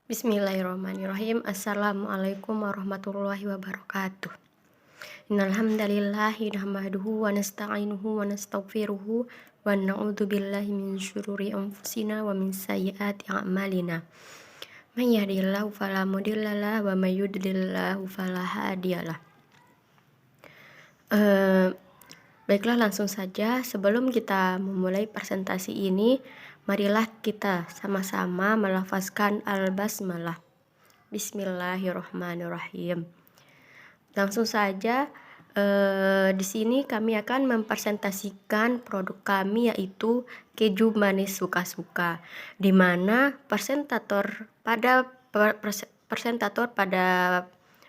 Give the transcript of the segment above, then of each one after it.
Bismillahirrahmanirrahim. Assalamualaikum warahmatullahi wabarakatuh. Innal hamdalillahi nahmaduhu wa nasta'inuhu wa nastaghfiruhu wa na'udzu billahi min syururi anfusina wa min sayyiati a'malina. May yahdihillahu fala mudhillalah wa may yudlillahu fala hadiyalah. Baiklah, langsung saja. Sebelum kita memulai presentasi ini, marilah kita sama-sama melafazkan al-basmalah. Bismillahirrahmanirrahim. Langsung saja, di sini kami akan mempresentasikan produk kami, yaitu keju manis suka-suka, di mana presentator pada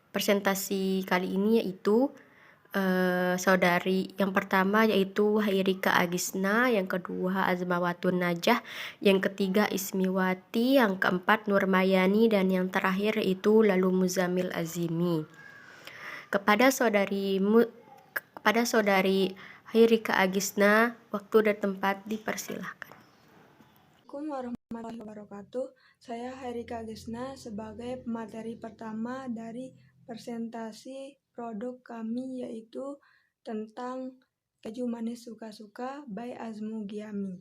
presentasi kali ini yaitu saudari yang pertama yaitu Hairika Agisna, yang kedua Azmawatun Najah, yang ketiga Ismiwati, yang keempat Nurmayani, dan yang terakhir itu lalu Muzamil Azimi. Kepada saudari Hairika Agisna, waktu dan tempat dipersilahkan. Assalamualaikum warahmatullahi wabarakatuh. Saya Hairika Agisna sebagai pemateri pertama dari presentasi produk kami, yaitu tentang keju manis suka-suka by Azmu Giami.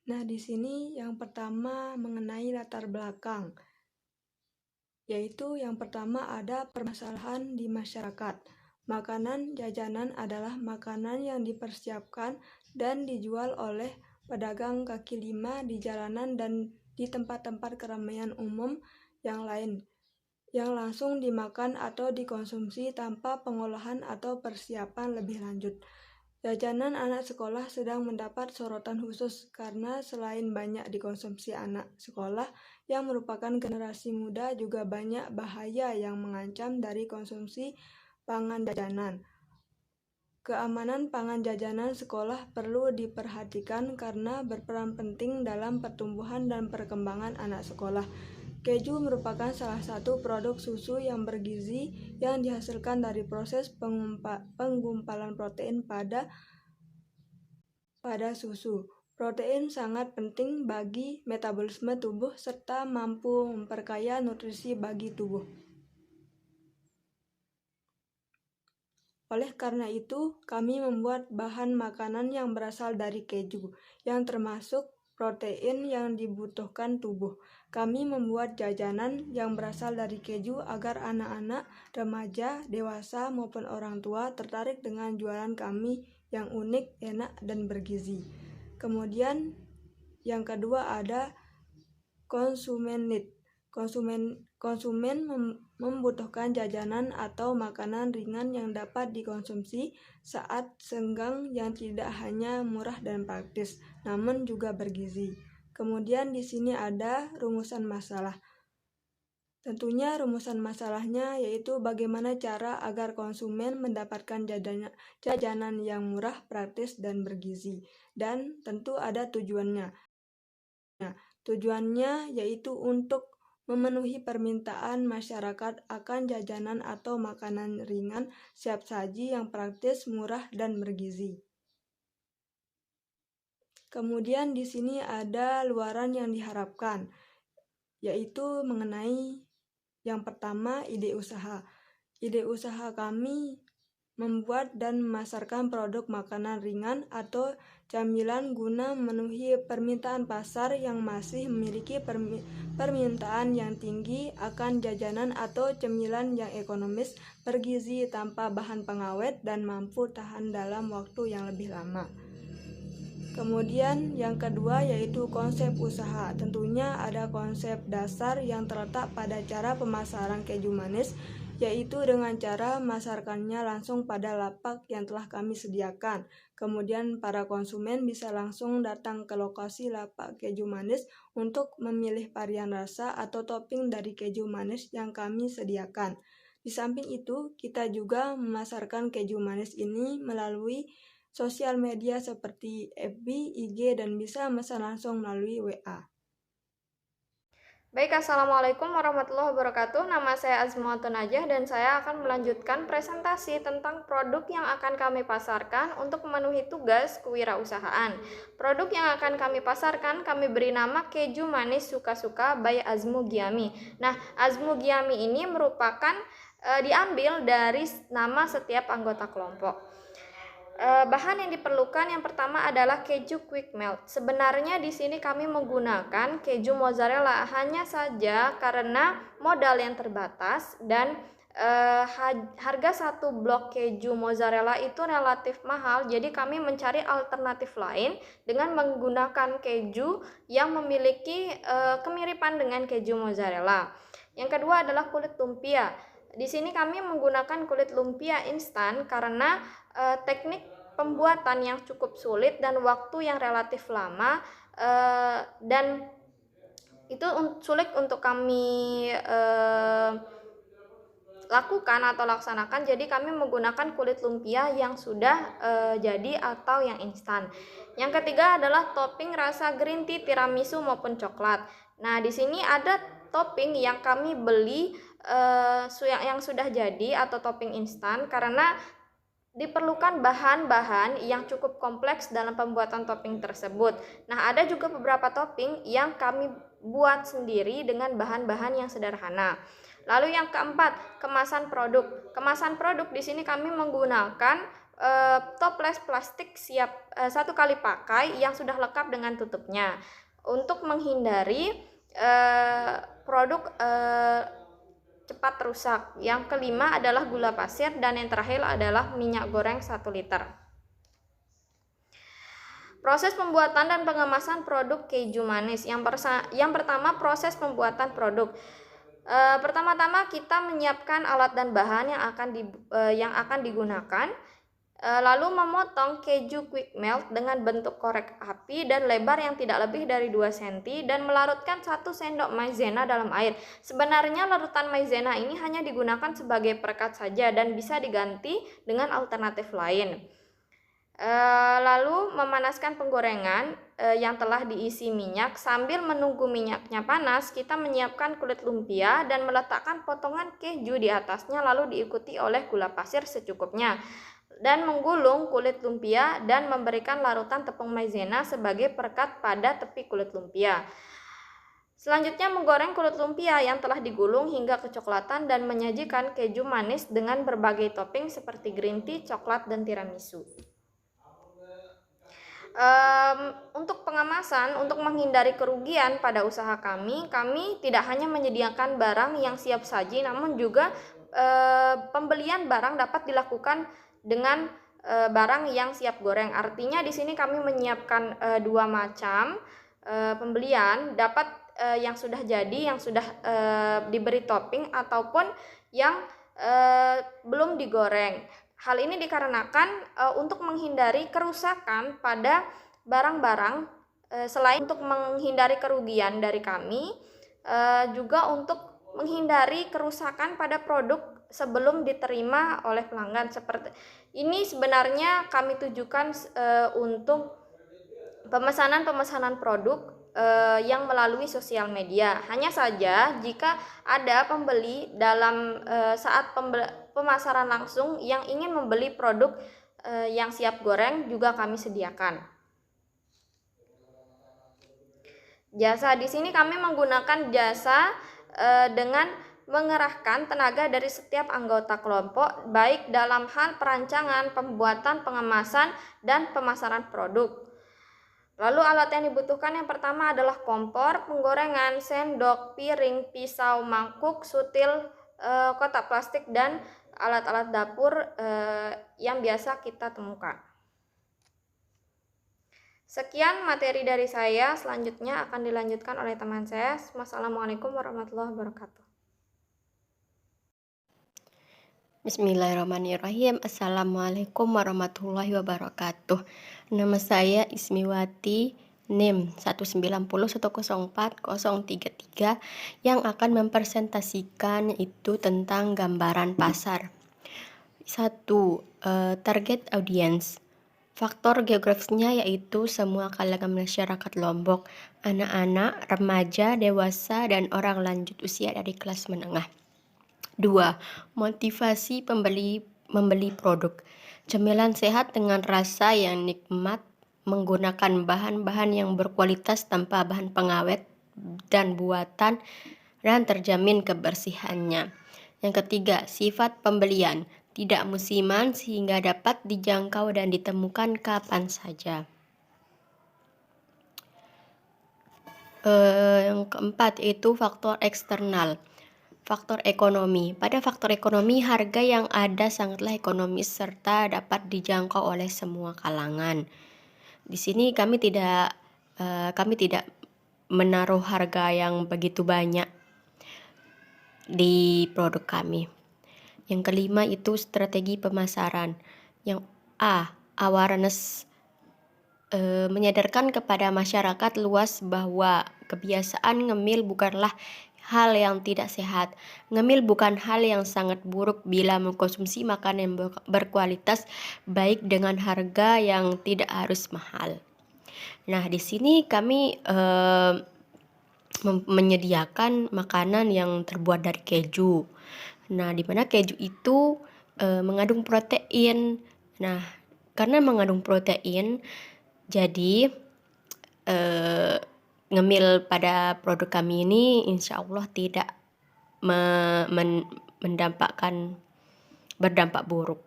Nah, di sini yang pertama mengenai latar belakang, yaitu yang pertama ada permasalahan di masyarakat. Makanan jajanan adalah makanan yang dipersiapkan dan dijual oleh pedagang kaki lima di jalanan dan di tempat-tempat keramaian umum yang lain, yang langsung dimakan atau dikonsumsi tanpa pengolahan atau persiapan lebih lanjut. Jajanan anak sekolah sedang mendapat sorotan khusus karena selain banyak dikonsumsi anak sekolah yang merupakan generasi muda, juga banyak bahaya yang mengancam dari konsumsi pangan jajanan. Keamanan pangan jajanan sekolah perlu diperhatikan karena berperan penting dalam pertumbuhan dan perkembangan anak sekolah. Keju merupakan salah satu produk susu yang bergizi yang dihasilkan dari proses penggumpalan protein pada susu. Protein sangat penting bagi metabolisme tubuh serta mampu memperkaya nutrisi bagi tubuh. Oleh karena itu, kami membuat bahan makanan yang berasal dari keju, yang termasuk protein yang dibutuhkan tubuh. Kami membuat jajanan yang berasal dari keju agar anak-anak, remaja, dewasa, maupun orang tua tertarik dengan jualan kami yang unik, enak, dan bergizi. Kemudian, yang kedua ada konsumen need. Konsumen membutuhkan jajanan atau makanan ringan yang dapat dikonsumsi saat senggang, yang tidak hanya murah dan praktis, namun juga bergizi. Kemudian di sini ada rumusan masalah. Tentunya rumusan masalahnya yaitu bagaimana cara agar konsumen mendapatkan jajanan yang murah, praktis, dan bergizi. Dan tentu ada tujuannya. Nah, tujuannya yaitu untuk memenuhi permintaan masyarakat akan jajanan atau makanan ringan, siap saji yang praktis, murah, dan bergizi. Kemudian di sini ada luaran yang diharapkan, yaitu mengenai yang pertama ide usaha. Ide usaha kami membuat dan memasarkan produk makanan ringan atau camilan guna memenuhi permintaan pasar yang masih memiliki permintaan yang tinggi akan jajanan atau cemilan yang ekonomis, bergizi, tanpa bahan pengawet, dan mampu tahan dalam waktu yang lebih lama. Kemudian yang kedua yaitu konsep usaha. Tentunya ada konsep dasar yang terletak pada cara pemasaran keju manis, yaitu dengan cara memasarkannya langsung pada lapak yang telah kami sediakan. Kemudian para konsumen bisa langsung datang ke lokasi lapak keju manis untuk memilih varian rasa atau topping dari keju manis yang kami sediakan. Di samping itu, kita juga memasarkan keju manis ini melalui sosial media seperti FB, IG, dan bisa memesan langsung melalui WA. Baik, Assalamualaikum warahmatullahi wabarakatuh. Nama saya Azmuatun Najah dan saya akan melanjutkan presentasi tentang produk yang akan kami pasarkan untuk memenuhi tugas kewirausahaan. Produk yang akan kami pasarkan kami beri nama keju manis suka-suka by Azmu Giami. Nah, Azmu Giami ini merupakan diambil dari nama setiap anggota kelompok. Bahan yang diperlukan yang pertama adalah keju quick melt. Sebenarnya di sini kami menggunakan keju mozzarella hanya saja karena modal yang terbatas dan harga satu blok keju mozzarella itu relatif mahal. Jadi kami mencari alternatif lain dengan menggunakan keju yang memiliki kemiripan dengan keju mozzarella. Yang kedua adalah kulit lumpia. Di sini kami menggunakan kulit lumpia instan karena teknik pembuatan yang cukup sulit dan waktu yang relatif lama, dan itu sulit untuk kami lakukan atau laksanakan. Jadi kami menggunakan kulit lumpia yang sudah jadi atau yang instan. Yang ketiga adalah topping rasa green tea, tiramisu maupun coklat. Nah, di sini ada topping yang kami beli yang sudah jadi atau topping instan karena diperlukan bahan-bahan yang cukup kompleks dalam pembuatan topping tersebut. Nah, ada juga beberapa topping yang kami buat sendiri dengan bahan-bahan yang sederhana. Lalu yang keempat, kemasan produk. Kemasan produk di sini kami menggunakan toples plastik siap 1 kali pakai yang sudah lengkap dengan tutupnya untuk menghindari produk cepat rusak. Yang kelima adalah gula pasir dan yang terakhir adalah minyak goreng 1 liter. Proses pembuatan dan pengemasan produk keju manis. Yang pertama, proses pembuatan produk. Pertama-tama kita menyiapkan alat dan bahan yang akan digunakan. Lalu memotong keju quick melt dengan bentuk korek api dan lebar yang tidak lebih dari 2 cm dan melarutkan 1 sendok maizena dalam air. Sebenarnya larutan maizena ini hanya digunakan sebagai perekat saja dan bisa diganti dengan alternatif lain. Lalu memanaskan penggorengan yang telah diisi minyak. Sambil menunggu minyaknya panas, kita menyiapkan kulit lumpia dan meletakkan potongan keju di atasnya, lalu diikuti oleh gula pasir secukupnya dan menggulung kulit lumpia dan memberikan larutan tepung maizena sebagai perekat pada tepi kulit lumpia. Selanjutnya menggoreng kulit lumpia yang telah digulung hingga kecoklatan dan menyajikan keju manis dengan berbagai topping seperti green tea, coklat, dan tiramisu. Untuk pengemasan, untuk menghindari kerugian pada usaha kami tidak hanya menyediakan barang yang siap saji, namun juga pembelian barang dapat dilakukan dengan barang yang siap goreng. Artinya di sini kami menyiapkan 2 macam pembelian, dapat yang sudah jadi, yang sudah diberi topping, ataupun yang belum digoreng. Hal ini dikarenakan untuk menghindari kerusakan pada barang-barang, selain untuk menghindari kerugian dari kami, juga untuk menghindari kerusakan pada produk sebelum diterima oleh pelanggan. Seperti ini sebenarnya kami tujukan untuk pemesanan produk yang melalui sosial media. Hanya saja jika ada pembeli dalam saat pemasaran langsung yang ingin membeli produk yang siap goreng juga kami sediakan. Jasa di sini kami menggunakan jasa dengan mengerahkan tenaga dari setiap anggota kelompok, baik dalam hal perancangan, pembuatan, pengemasan, dan pemasaran produk. Lalu alat yang dibutuhkan yang pertama adalah kompor, penggorengan, sendok, piring, pisau, mangkuk, sutil, kotak plastik, dan alat-alat dapur yang biasa kita temukan. Sekian materi dari saya, selanjutnya akan dilanjutkan oleh teman saya. Wassalamualaikum warahmatullahi wabarakatuh. Bismillahirrahmanirrahim. Assalamualaikum warahmatullahi wabarakatuh. Nama saya Ismiwati, NIM 190104033, yang akan mempresentasikan itu tentang gambaran pasar. 1. Target audience. Faktor geografisnya yaitu semua kalangan masyarakat Lombok, anak-anak, remaja, dewasa, dan orang lanjut usia dari kelas menengah. 2. Motivasi membeli produk. Cemilan sehat dengan rasa yang nikmat, menggunakan bahan-bahan yang berkualitas tanpa bahan pengawet dan buatan, dan terjamin kebersihannya. Yang ketiga, sifat pembelian. Tidak musiman sehingga dapat dijangkau dan ditemukan kapan saja. Yang keempat yaitu faktor eksternal. Faktor ekonomi. Pada faktor ekonomi, harga yang ada sangatlah ekonomis serta dapat dijangkau oleh semua kalangan. Di sini kami tidak menaruh harga yang begitu banyak di produk kami. Yang kelima itu strategi pemasaran. Yang A, awareness, menyadarkan kepada masyarakat luas bahwa kebiasaan ngemil bukanlah hal yang tidak sehat. Ngemil bukan hal yang sangat buruk bila mengkonsumsi makanan yang berkualitas, baik dengan harga yang tidak harus mahal. Nah, di sini kami menyediakan makanan yang terbuat dari keju. Nah, di mana keju itu mengandung protein. Nah, karena mengandung protein, jadi ngemil pada produk kami ini insya Allah tidak berdampak buruk.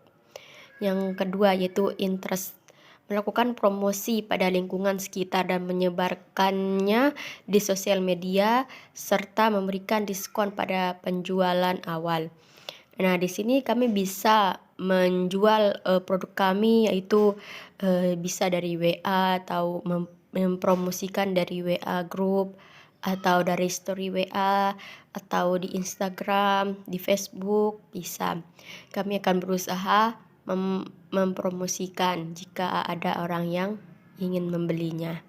Yang kedua yaitu interest. Melakukan promosi pada lingkungan sekitar dan menyebarkannya di sosial media serta memberikan diskon pada penjualan awal. Nah, di sini kami bisa menjual produk kami yaitu bisa dari WA atau mempromosikan dari WA group atau dari story WA atau di Instagram, di Facebook bisa. Kami akan berusaha mempromosikan jika ada orang yang ingin membelinya.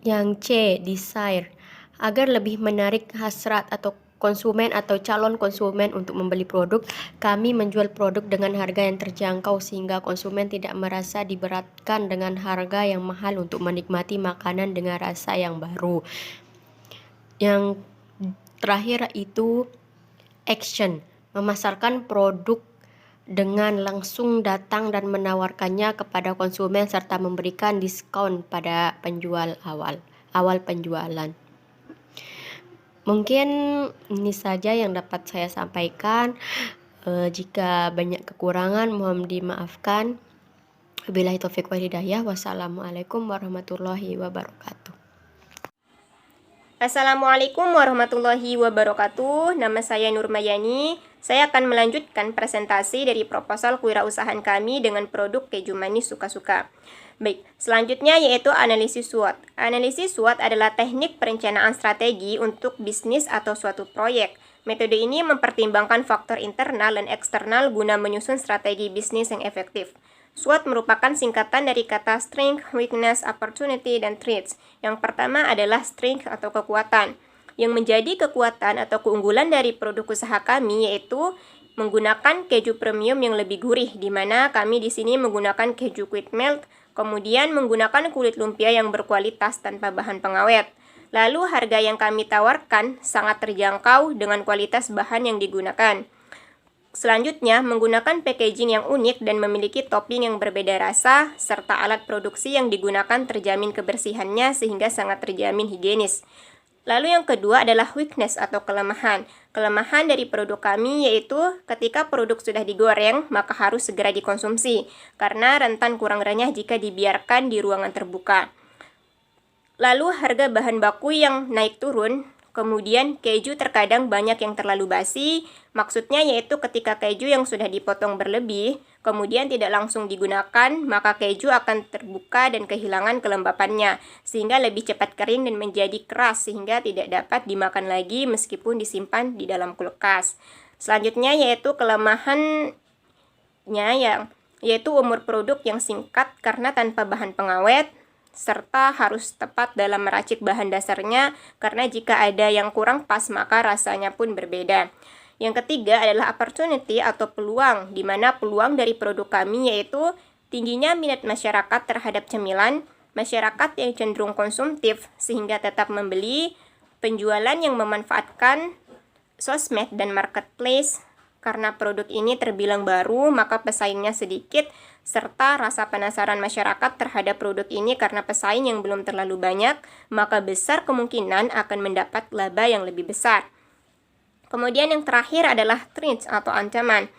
Yang C, desire. Agar lebih menarik hasrat atau konsumen atau calon konsumen untuk membeli produk, kami menjual produk dengan harga yang terjangkau sehingga konsumen tidak merasa diberatkan dengan harga yang mahal untuk menikmati makanan dengan rasa yang baru. Yang terakhir itu action, memasarkan produk dengan langsung datang dan menawarkannya kepada konsumen serta memberikan diskon pada penjual awal penjualan. Mungkin ini saja yang dapat saya sampaikan. Jika banyak kekurangan mohon dimaafkan. Wabillahi taufiq wal hidayah. Wassalamualaikum warahmatullahi wabarakatuh. Assalamualaikum warahmatullahi wabarakatuh. Nama saya Nurmayani. Saya akan melanjutkan presentasi dari proposal kewirausahaan kami dengan produk keju manis suka-suka. Baik, selanjutnya yaitu analisis SWOT. Analisis SWOT adalah teknik perencanaan strategi untuk bisnis atau suatu proyek. Metode ini mempertimbangkan faktor internal dan eksternal guna menyusun strategi bisnis yang efektif. SWOT merupakan singkatan dari kata strength, weakness, opportunity, dan threats. Yang pertama adalah strength atau kekuatan. Yang menjadi kekuatan atau keunggulan dari produk usaha kami yaitu menggunakan keju premium yang lebih gurih, di mana kami di sini menggunakan keju quick melt, kemudian menggunakan kulit lumpia yang berkualitas tanpa bahan pengawet. Lalu harga yang kami tawarkan sangat terjangkau dengan kualitas bahan yang digunakan. Selanjutnya, menggunakan packaging yang unik dan memiliki topping yang berbeda rasa, serta alat produksi yang digunakan terjamin kebersihannya sehingga sangat terjamin higienis. Lalu yang kedua adalah weakness atau kelemahan. Kelemahan dari produk kami yaitu ketika produk sudah digoreng, maka harus segera dikonsumsi, karena rentan kurang renyah jika dibiarkan di ruangan terbuka. Lalu harga bahan baku yang naik turun. Kemudian keju terkadang banyak yang terlalu basi, maksudnya yaitu ketika keju yang sudah dipotong berlebih, kemudian tidak langsung digunakan, maka keju akan terbuka dan kehilangan kelembapannya, sehingga lebih cepat kering dan menjadi keras sehingga tidak dapat dimakan lagi meskipun disimpan di dalam kulkas. Selanjutnya yaitu kelemahannya yaitu umur produk yang singkat karena tanpa bahan pengawet, serta harus tepat dalam meracik bahan dasarnya karena jika ada yang kurang pas maka rasanya pun berbeda. Yang ketiga adalah opportunity atau peluang, di mana peluang dari produk kami yaitu tingginya minat masyarakat terhadap cemilan, masyarakat yang cenderung konsumtif sehingga tetap membeli, penjualan yang memanfaatkan sosmed dan marketplace. Karena produk ini terbilang baru, maka pesaingnya sedikit, serta rasa penasaran masyarakat terhadap produk ini karena pesaing yang belum terlalu banyak, maka besar kemungkinan akan mendapat laba yang lebih besar. Kemudian yang terakhir adalah threats atau ancaman,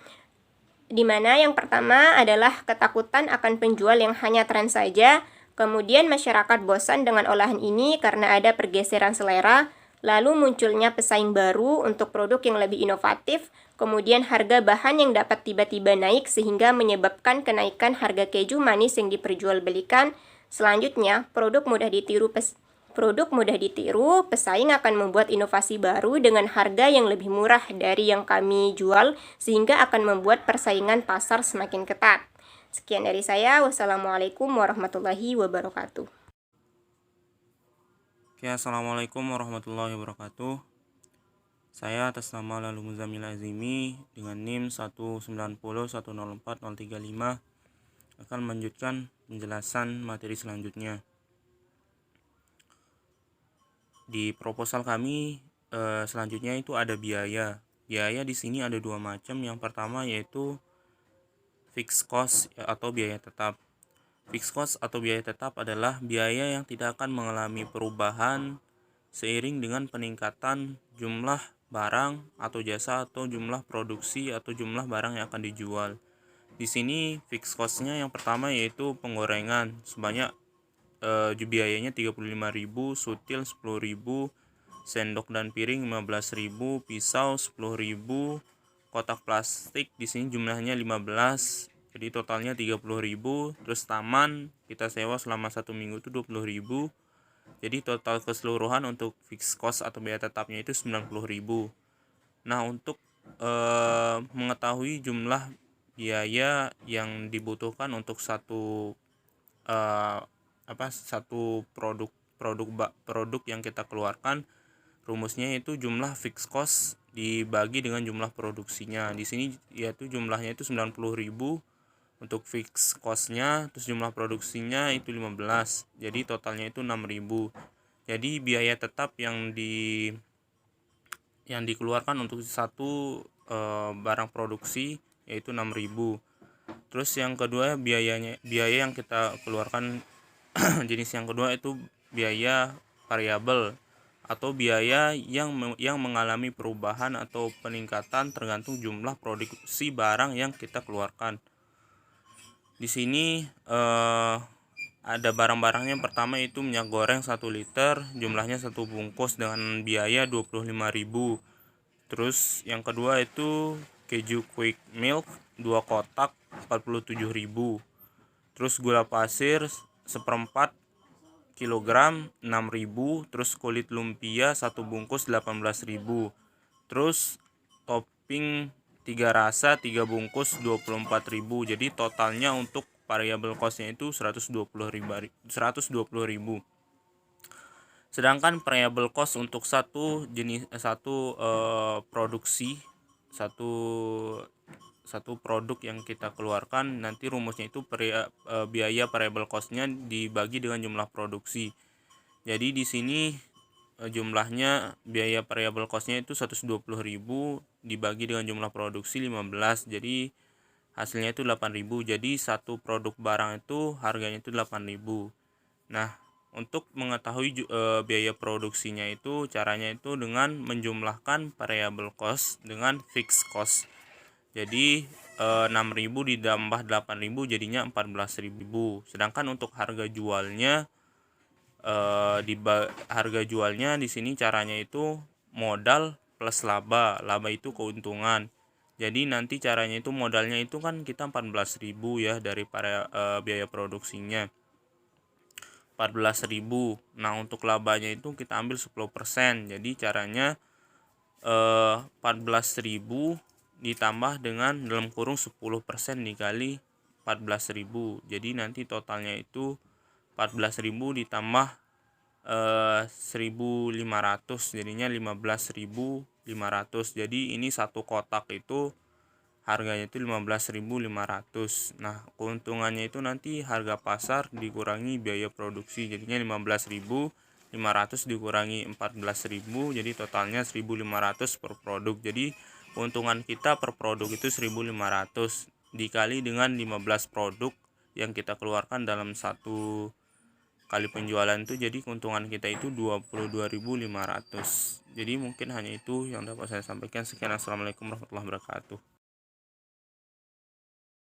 di mana yang pertama adalah ketakutan akan penjual yang hanya tren saja, kemudian masyarakat bosan dengan olahan ini karena ada pergeseran selera, lalu munculnya pesaing baru untuk produk yang lebih inovatif, kemudian harga bahan yang dapat tiba-tiba naik sehingga menyebabkan kenaikan harga keju manis yang diperjualbelikan. Selanjutnya, produk mudah ditiru, pesaing akan membuat inovasi baru dengan harga yang lebih murah dari yang kami jual sehingga akan membuat persaingan pasar semakin ketat. Sekian dari saya. Wassalamualaikum warahmatullahi wabarakatuh. Oke, assalamualaikum warahmatullahi wabarakatuh. Saya atas nama Lalu Muzamil Azimi dengan NIM 19010404035 akan melanjutkan penjelasan materi selanjutnya. Di proposal kami selanjutnya itu ada biaya. Biaya di sini ada dua macam. Yang pertama yaitu fixed cost atau biaya tetap. Fixed cost atau biaya tetap adalah biaya yang tidak akan mengalami perubahan seiring dengan peningkatan jumlah barang atau jasa atau jumlah produksi atau jumlah barang yang akan dijual. Di sini fixed cost-nya yang pertama yaitu penggorengan sebanyak biayanya 35.000, sutil 10.000, sendok dan piring 15.000, pisau 10.000, kotak plastik di sini jumlahnya 15. Jadi totalnya 30.000, terus taman kita sewa selama 1 minggu itu 20.000. Jadi total keseluruhan untuk fixed cost atau biaya tetapnya itu 90.000. Nah, untuk mengetahui jumlah biaya yang dibutuhkan untuk satu produk yang kita keluarkan, rumusnya itu jumlah fixed cost dibagi dengan jumlah produksinya. Di sini yaitu jumlahnya itu 90.000 untuk fixed cost-nya, terus jumlah produksinya itu 15. Jadi totalnya itu 6.000. Jadi biaya tetap yang dikeluarkan untuk satu barang produksi yaitu 6.000. Terus yang kedua biaya yang kita keluarkan jenis yang kedua itu biaya variabel atau biaya yang mengalami perubahan atau peningkatan tergantung jumlah produksi barang yang kita keluarkan. Di sini ada barang-barangnya. Yang pertama itu minyak goreng 1 liter, jumlahnya 1 bungkus dengan biaya 25.000. Terus yang kedua itu keju quick milk 2 kotak 47.000. Terus gula pasir 1/4 kilogram 6.000. Terus kulit lumpia 1 bungkus 18.000. Terus topping 3 rasa 3 bungkus 24.000. Jadi totalnya untuk variable cost-nya itu 120.000. Sedangkan variable cost untuk satu produksi, satu produk yang kita keluarkan, nanti rumusnya itu biaya variable cost-nya dibagi dengan jumlah produksi. Jadi di sini jumlahnya biaya variable cost-nya itu 120.000 dibagi dengan jumlah produksi 15. Jadi hasilnya itu 8.000. Jadi satu produk barang itu harganya itu 8.000. Nah, untuk mengetahui biaya produksinya itu caranya itu dengan menjumlahkan variable cost dengan fixed cost. Jadi 6.000 ditambah 8.000 jadinya 14.000. Sedangkan untuk harga jualnya di sini caranya itu modal plus laba. Laba itu keuntungan. Jadi nanti caranya itu modalnya itu kan kita 14.000 ya dari biaya produksinya. 14.000. Nah, untuk labanya itu kita ambil 10%. Jadi caranya 14.000 ditambah dengan dalam kurung 10% dikali 14.000. Jadi nanti totalnya itu 14.000 ditambah 1.500 jadinya 15.000 Jadi ini satu kotak itu harganya itu 15.500. Nah, keuntungannya itu nanti harga pasar dikurangi biaya produksi, jadinya 15.500 dikurangi 14.000, jadi totalnya 1.500 per produk. Jadi keuntungan kita per produk itu 1.500 dikali dengan 15 produk yang kita keluarkan dalam satu kali penjualan itu, jadi keuntungan kita itu 22.500. Jadi mungkin hanya itu yang dapat saya sampaikan. Sekian, assalamualaikum warahmatullahi wabarakatuh.